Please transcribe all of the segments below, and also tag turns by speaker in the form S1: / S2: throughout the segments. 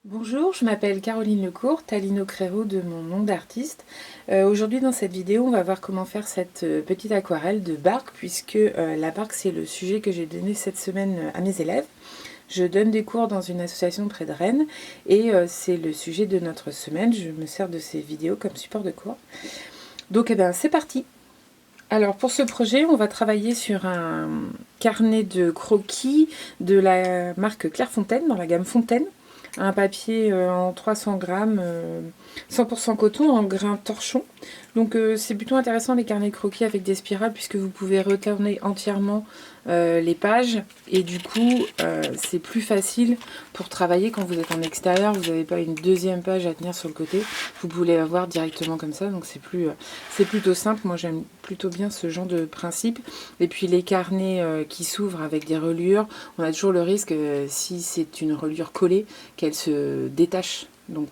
S1: Bonjour, je m'appelle Caroline Lecourt, Talino Créro de mon nom d'artiste. Aujourd'hui dans cette vidéo, on va voir comment faire cette petite aquarelle de barque, puisque la barque c'est le sujet que j'ai donné cette semaine à mes élèves. Je donne des cours dans une association près de Rennes et c'est le sujet de notre semaine. Je me sers de ces vidéos comme support de cours. Donc c'est parti. Alors pour ce projet, on va travailler sur un carnet de croquis de la marque Clairefontaine, dans la gamme Fontaine. Un papier en 300 grammes, 100% coton en grain torchon. Donc c'est plutôt intéressant les carnets de croquis avec des spirales, puisque vous pouvez retourner entièrement les pages et du coup c'est plus facile pour travailler quand vous êtes en extérieur. Vous n'avez pas une deuxième page à tenir sur le côté, vous pouvez l'avoir directement comme ça, donc c'est plutôt simple. Moi j'aime plutôt bien ce genre de principe. Et puis les carnets qui s'ouvrent avec des reliures, on a toujours le risque, si c'est une reliure collée, qu'elle se détache. Donc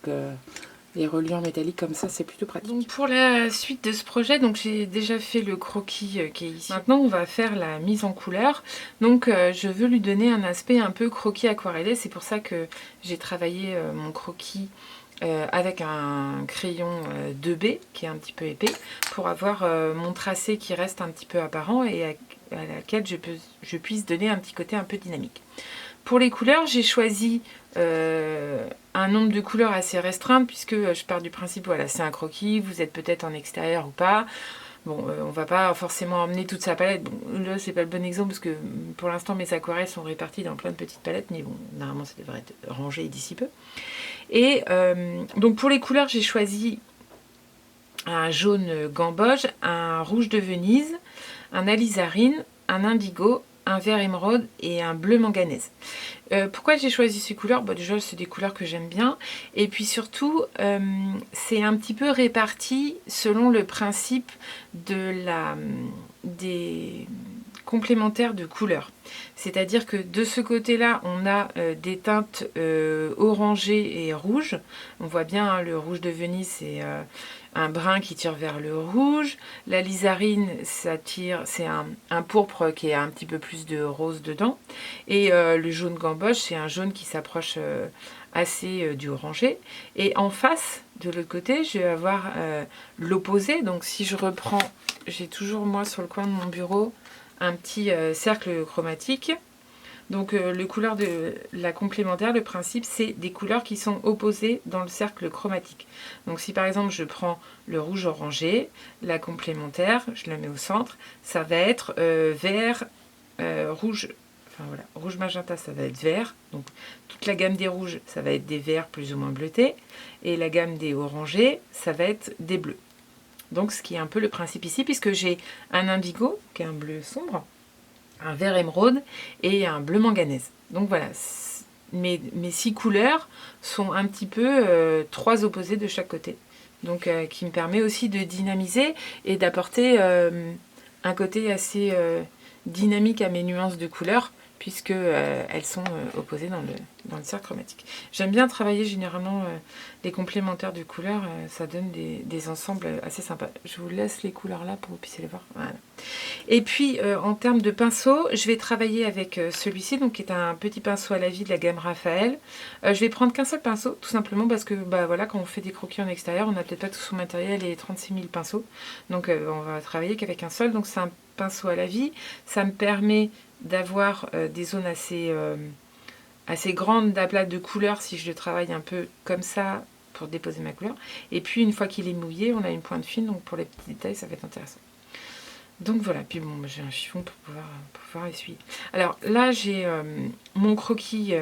S1: les reliures métalliques comme ça, c'est plutôt pratique. Donc pour la suite de ce projet, donc j'ai déjà fait le croquis qui est ici. Maintenant, on va faire la mise en couleur. Donc je veux lui donner un aspect un peu croquis aquarellé. C'est pour ça que j'ai travaillé mon croquis avec un crayon 2B qui est un petit peu épais, pour avoir mon tracé qui reste un petit peu apparent et à laquelle je puisse donner un petit côté un peu dynamique. Pour les couleurs, j'ai choisi un nombre de couleurs assez restreint, puisque je pars du principe, voilà, c'est un croquis, vous êtes peut-être en extérieur ou pas. Bon, on va pas forcément emmener toute sa palette. Bon, là, c'est pas le bon exemple, parce que pour l'instant, mes aquarelles sont réparties dans plein de petites palettes, mais bon, normalement, ça devrait être rangé d'ici peu. Et donc, pour les couleurs, j'ai choisi un jaune gamboge, un rouge de Venise, un alizarine, un indigo, un vert émeraude et un bleu manganèse. Pourquoi j'ai choisi ces couleurs? Déjà, c'est des couleurs que j'aime bien. Et puis surtout, c'est un petit peu réparti selon le principe des complémentaires de couleurs. C'est-à-dire que de ce côté-là, on a des teintes orangées et rouges. On voit bien, hein, le rouge de Venise, c'est un brun qui tire vers le rouge. La lizarine, c'est un pourpre qui a un petit peu plus de rose dedans. Et le jaune gamboge, c'est un jaune qui s'approche assez du orangé. Et en face, de l'autre côté, je vais avoir l'opposé. Donc si je reprends, j'ai toujours moi sur le coin de mon bureau un petit cercle chromatique. Donc les couleurs de la complémentaire, le principe, c'est des couleurs qui sont opposées dans le cercle chromatique. Donc si par exemple je prends le rouge orangé, la complémentaire, je la mets au centre, ça va être vert, rouge, enfin voilà, rouge magenta, ça va être vert. Donc toute la gamme des rouges, ça va être des verts plus ou moins bleutés. Et la gamme des orangés, ça va être des bleus. Donc ce qui est un peu le principe ici, puisque j'ai un indigo, qui est un bleu sombre, un vert émeraude et un bleu manganèse. Donc voilà, mes 6 couleurs sont un petit peu 3 opposés de chaque côté. Donc qui me permet aussi de dynamiser et d'apporter un côté assez dynamique à mes nuances de couleurs, puisque elles sont opposées dans le cercle chromatique. J'aime bien travailler généralement les complémentaires de couleurs, ça donne des ensembles assez sympas. Je vous laisse les couleurs là pour que vous puissiez les voir. Voilà. Et puis en termes de pinceau, je vais travailler avec celui-ci, donc qui est un petit pinceau à la vie de la gamme Raphaël. Je vais prendre qu'un seul pinceau, tout simplement parce que voilà, quand on fait des croquis en extérieur, on n'a peut-être pas tout son matériel et 36 000 pinceaux. Donc on va travailler qu'avec un seul. Donc c'est un pinceau à la vie. Ça me permet d'avoir des zones assez grandes d'aplat de couleurs si je le travaille un peu comme ça pour déposer ma couleur. Et puis une fois qu'il est mouillé, on a une pointe fine, donc pour les petits détails, ça va être intéressant. Donc voilà, puis bon, j'ai un chiffon pour pouvoir essuyer. Alors là, j'ai mon croquis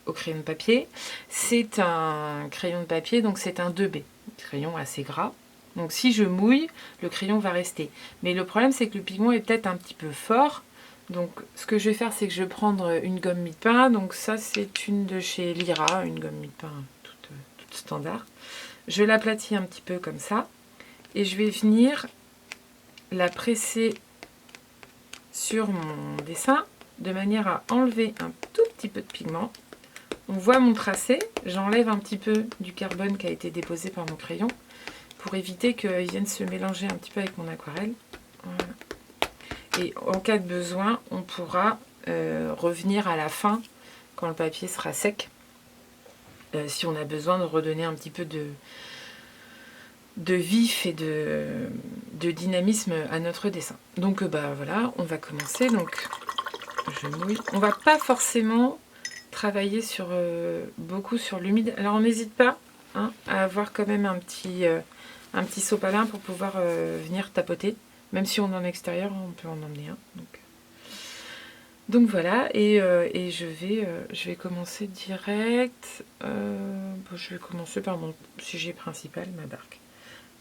S1: au crayon de papier. C'est un crayon de papier, donc c'est un 2B, crayon assez gras. Donc si je mouille, le crayon va rester. Mais le problème, c'est que le pigment est peut-être un petit peu fort. Donc ce que je vais faire, c'est que je vais prendre une gomme mie-de-pain. Donc ça, c'est une de chez Lyra, une gomme mie-de-pain toute standard. Je l'aplatis un petit peu comme ça. Et je vais venir la presser sur mon dessin de manière à enlever un tout petit peu de pigment. On voit mon tracé, j'enlève un petit peu du carbone qui a été déposé par mon crayon pour éviter qu'il vienne se mélanger un petit peu avec mon aquarelle. Voilà. Et en cas de besoin, on pourra revenir à la fin, quand le papier sera sec, si on a besoin de redonner un petit peu de vif et de dynamisme à notre dessin. Donc bah voilà, on va commencer. Donc je mouille. On va pas forcément travailler sur beaucoup sur l'humide. Alors on n'hésite pas hein, à avoir quand même un petit sopalin pour pouvoir venir tapoter. Même si on est en extérieur, on peut en emmener un. Donc voilà, et je vais commencer direct. Bon, je vais commencer par mon sujet principal, ma barque.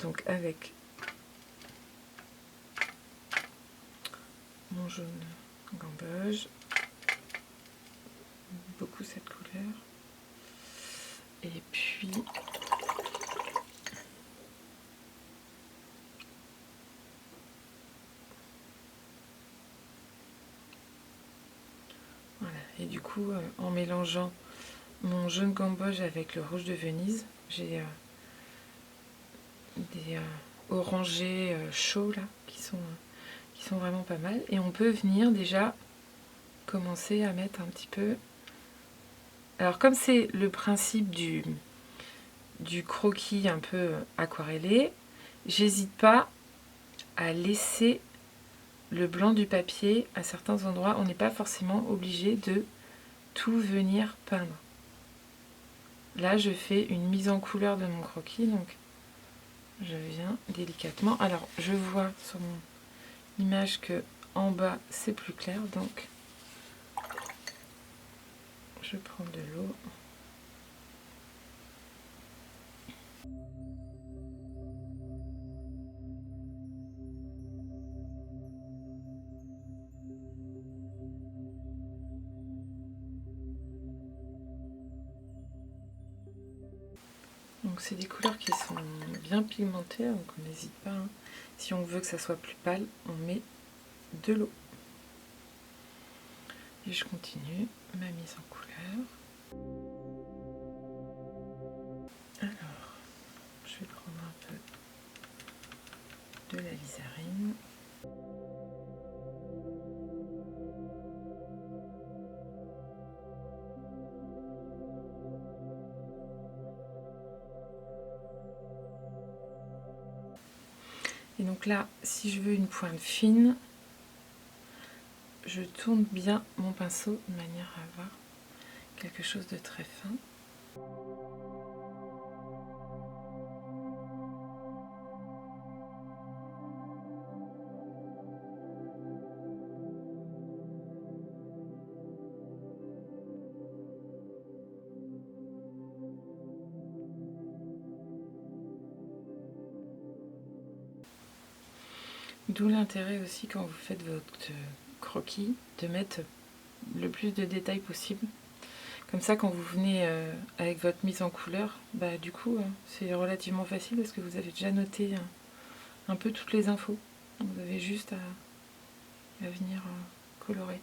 S1: Donc avec mon jaune gamboge, beaucoup cette couleur. Et puis voilà, et du coup en mélangeant mon jaune gamboge avec le rouge de Venise, j'ai des orangés chauds là qui sont vraiment pas mal. Et on peut venir déjà commencer à mettre un petit peu. Alors comme c'est le principe du croquis un peu aquarellé, j'hésite pas à laisser le blanc du papier à certains endroits. On n'est pas forcément obligé de tout venir peindre. Là je fais une mise en couleur de mon croquis, donc je viens délicatement. Alors je vois sur mon image que en bas c'est plus clair, donc je prends de l'eau. Donc c'est des couleurs qui sont bien pigmentées, donc on n'hésite pas. Hein. Si on veut que ça soit plus pâle, on met de l'eau. Et je continue ma mise en couleur. Alors, je vais prendre un peu de l'alizarine. Et donc là, si je veux une pointe fine, je tourne bien mon pinceau de manière à avoir quelque chose de très fin. D'où l'intérêt aussi quand vous faites votre croquis de mettre le plus de détails possible. Comme ça, quand vous venez avec votre mise en couleur, bah, du coup, c'est relativement facile parce que vous avez déjà noté un peu toutes les infos. Vous avez juste à venir colorer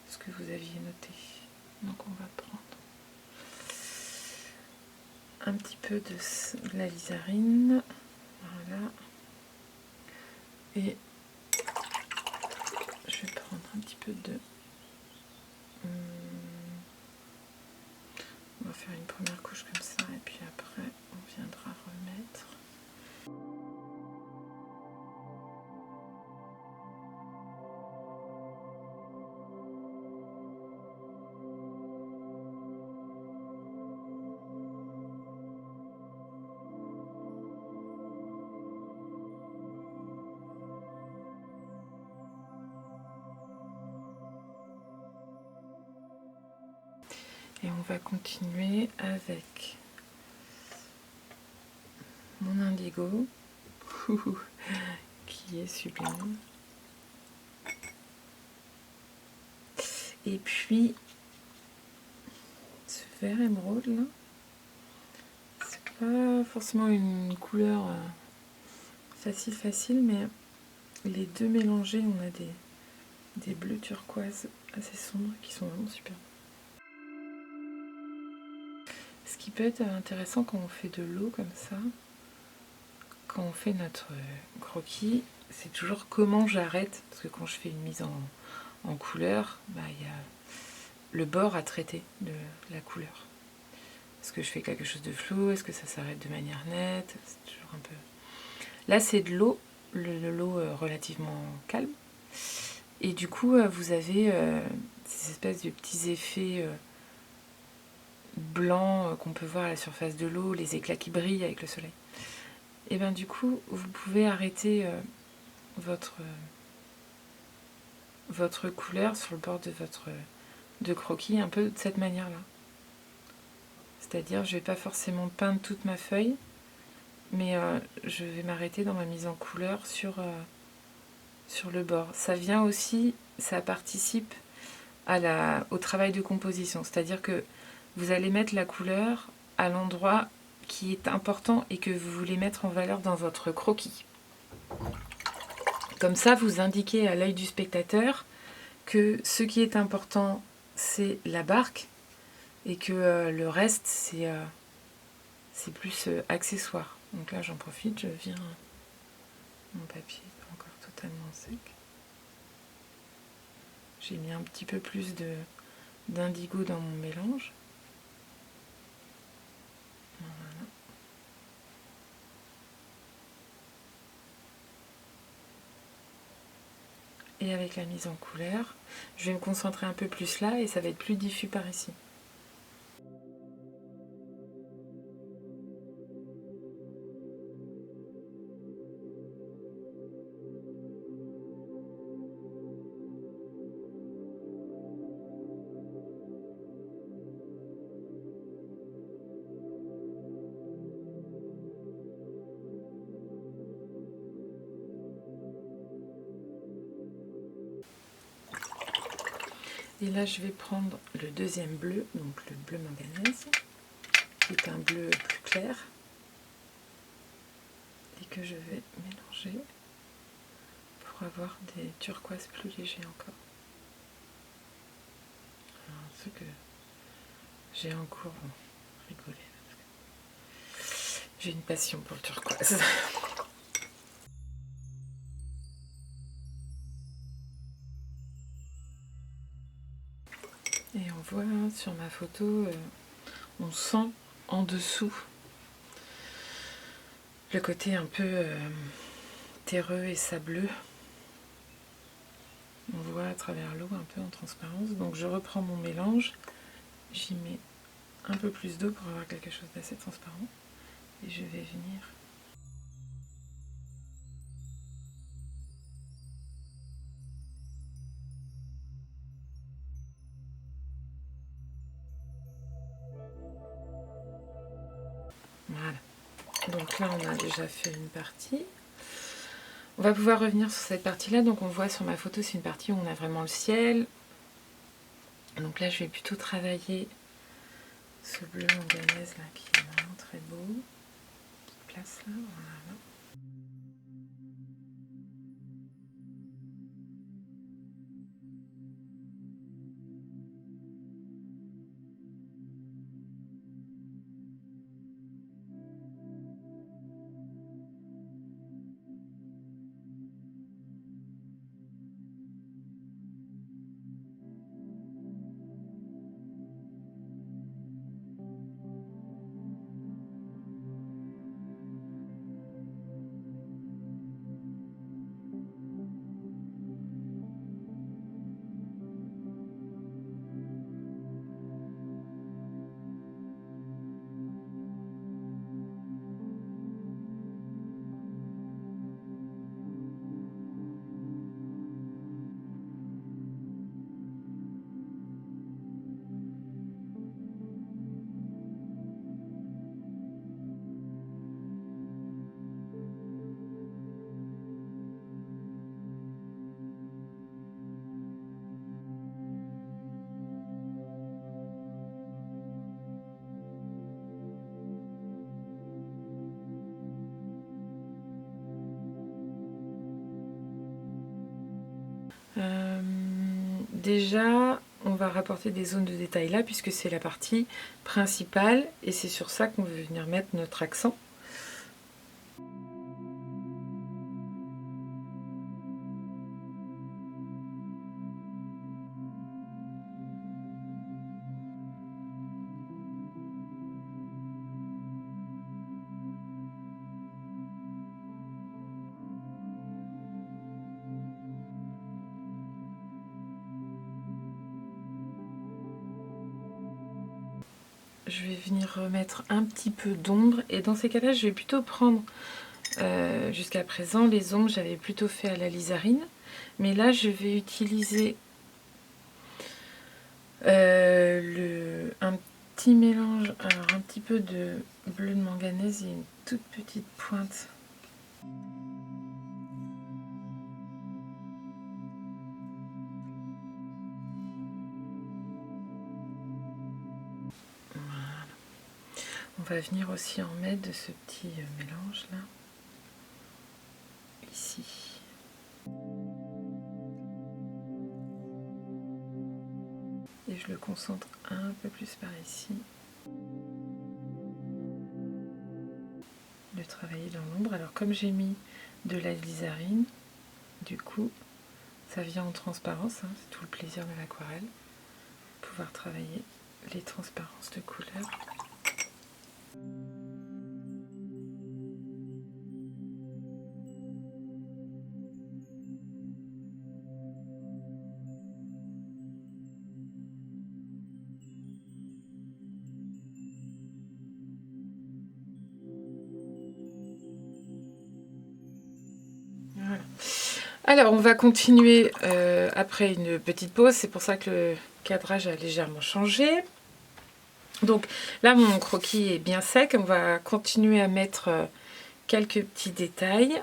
S1: ce que vous aviez noté. Donc on va prendre un petit peu de l'alizarine. Voilà. Et je vais prendre un petit peu de... On va faire une première couche comme ça et puis après on viendra remettre. Et on va continuer avec mon indigo qui est sublime. Et puis ce vert émeraude là, c'est pas forcément une couleur facile, mais les deux mélangés, on a des bleus turquoise assez sombres qui sont vraiment super. Ce qui peut être intéressant quand on fait de l'eau comme ça, quand on fait notre croquis, c'est toujours comment j'arrête, parce que quand je fais une mise en couleur, bah, y a le bord à traiter de la couleur. Est-ce que je fais quelque chose de flou? Est-ce que ça s'arrête de manière nette? C'est toujours un peu... Là, c'est de l'eau, l'eau relativement calme. Et du coup, vous avez ces espèces de petits effets blancs qu'on peut voir à la surface de l'eau, les éclats qui brillent avec le soleil. Et bien du coup, vous pouvez arrêter votre couleur sur le bord de croquis un peu de cette manière-là. C'est-à-dire, je ne vais pas forcément peindre toute ma feuille, mais je vais m'arrêter dans ma mise en couleur sur le bord. Ça vient aussi, ça participe au travail de composition. C'est-à-dire que vous allez mettre la couleur à l'endroit qui est important et que vous voulez mettre en valeur dans votre croquis. Comme ça, vous indiquez à l'œil du spectateur que ce qui est important, c'est la barque et que le reste, c'est plus accessoire. Donc là, j'en profite, je viens... Mon papier n'est pas encore totalement sec. J'ai mis un petit peu plus d'indigo dans mon mélange. Voilà. Et avec la mise en couleur, je vais me concentrer un peu plus là et ça va être plus diffus par ici. Et là, je vais prendre le deuxième bleu, donc le bleu manganèse, qui est un bleu plus clair, et que je vais mélanger pour avoir des turquoises plus légers encore. Alors, ceux que j'ai en cours vont rigoler. J'ai une passion pour le turquoise. Et on voit sur ma photo, on sent en dessous le côté un peu terreux et sableux. On voit à travers l'eau un peu en transparence. Donc je reprends mon mélange, j'y mets un peu plus d'eau pour avoir quelque chose d'assez transparent. Et je vais venir voilà. Donc là, on a déjà fait une partie. On va pouvoir revenir sur cette partie-là. Donc on voit sur ma photo, c'est une partie où on a vraiment le ciel. Donc là, je vais plutôt travailler ce bleu manganèse là, qui est vraiment très beau. Petite place là, voilà. Déjà, on va rapporter des zones de détail là, puisque c'est la partie principale, et c'est sur ça qu'on veut venir mettre notre accent. je vais venir remettre un petit peu d'ombre. Et dans ces cas-là, je vais plutôt prendre, jusqu'à présent, les ombres, j'avais plutôt fait à l'alizarine. Mais là, je vais utiliser un petit mélange, alors un petit peu de bleu de manganèse et une toute petite pointe. Voilà. On va venir aussi en mettre de ce petit mélange là, ici. Et je le concentre un peu plus par ici. De travailler dans l'ombre. Alors comme j'ai mis de l'alizarine, du coup ça vient en transparence, hein, c'est tout le plaisir de l'aquarelle, pouvoir travailler les transparences de couleurs. Voilà. Alors on va continuer après une petite pause, c'est pour ça que le cadrage a légèrement changé. Donc là mon croquis est bien sec, on va continuer à mettre quelques petits détails.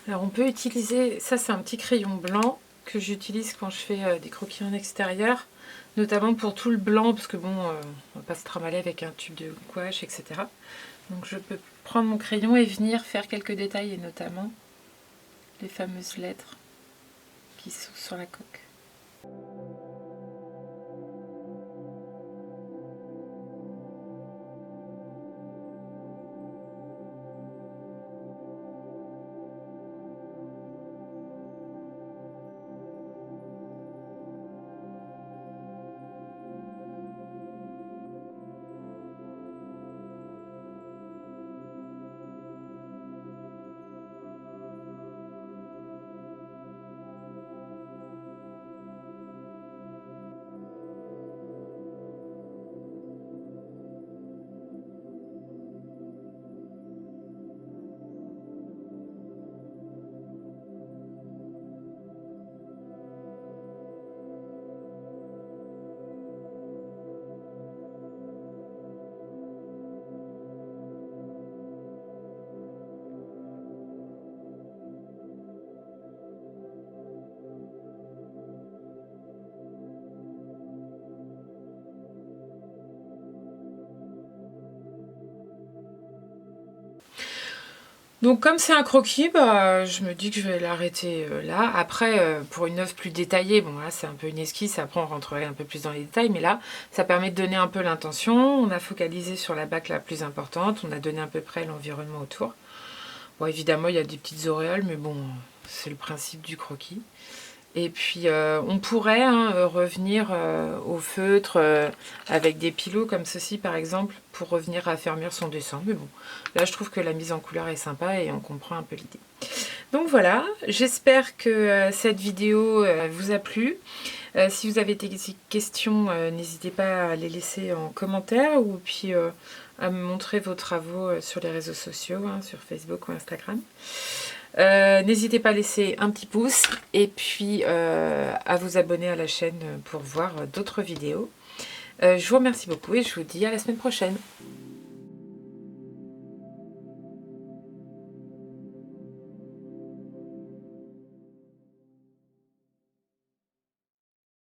S1: Alors on peut utiliser, ça c'est un petit crayon blanc que j'utilise quand je fais des croquis en extérieur, notamment pour tout le blanc, parce que bon, on va pas se trimballer avec un tube de gouache, etc. Donc je peux prendre mon crayon et venir faire quelques détails, et notamment les fameuses lettres qui sont sur la coque. Donc comme c'est un croquis, bah, je me dis que je vais l'arrêter là. Après, pour une œuvre plus détaillée, bon là c'est un peu une esquisse, après on rentrerait un peu plus dans les détails, mais là ça permet de donner un peu l'intention. On a focalisé sur la bague la plus importante, on a donné à peu près l'environnement autour. Bon évidemment il y a des petites auréoles, mais bon c'est le principe du croquis. Et puis on pourrait revenir au feutre avec des pilots comme ceci par exemple pour revenir raffermir son dessin. Mais bon, là je trouve que la mise en couleur est sympa et on comprend un peu l'idée. Donc voilà, j'espère que cette vidéo vous a plu. Si vous avez des questions, n'hésitez pas à les laisser en commentaire ou puis à me montrer vos travaux sur les réseaux sociaux, sur Facebook ou Instagram. N'hésitez pas à laisser un petit pouce et puis à vous abonner à la chaîne pour voir d'autres vidéos. Je vous remercie beaucoup et je vous dis à la semaine prochaine.